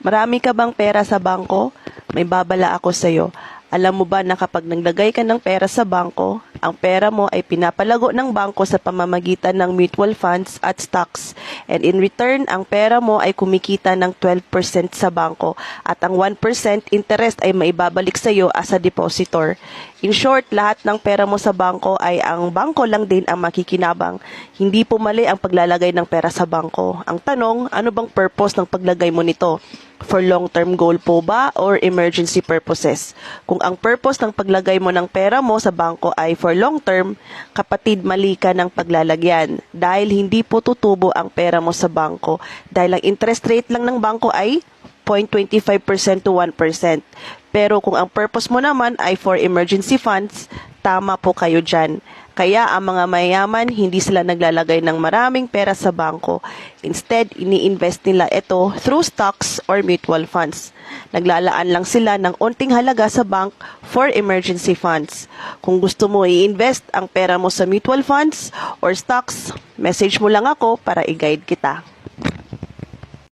Marami ka bang pera sa bangko? May babala ako sa'yo. Alam mo ba na kapag naglagay ka ng pera sa bangko, ang pera mo ay pinapalago ng bangko sa pamamagitan ng mutual funds at stocks. And in return, ang pera mo ay kumikita ng 12% sa bangko at ang 1% interest ay maibabalik sa iyo as a depositor. In short, lahat ng pera mo sa bangko ay ang bangko lang din ang makikinabang. Hindi po mali ang paglalagay ng pera sa bangko. Ang tanong, ano bang purpose ng paglagay mo nito? For long-term goal po ba or emergency purposes? Kung ang purpose ng paglagay mo ng pera mo sa bangko ay for long-term, kapatid, mali ka ng paglalagyan. Dahil hindi po tutubo ang pera mo sa bangko. Dahil ang interest rate lang ng bangko ay 0.25% to 1%. Pero kung ang purpose mo naman ay for emergency funds, tama po kayo dyan. Kaya ang mga mayaman, hindi sila naglalagay ng maraming pera sa bangko. Instead, ini-invest nila ito through stocks or mutual funds. Naglalaan lang sila ng unting halaga sa bank for emergency funds. Kung gusto mo i-invest ang pera mo sa mutual funds or stocks, message mo lang ako para i-guide kita.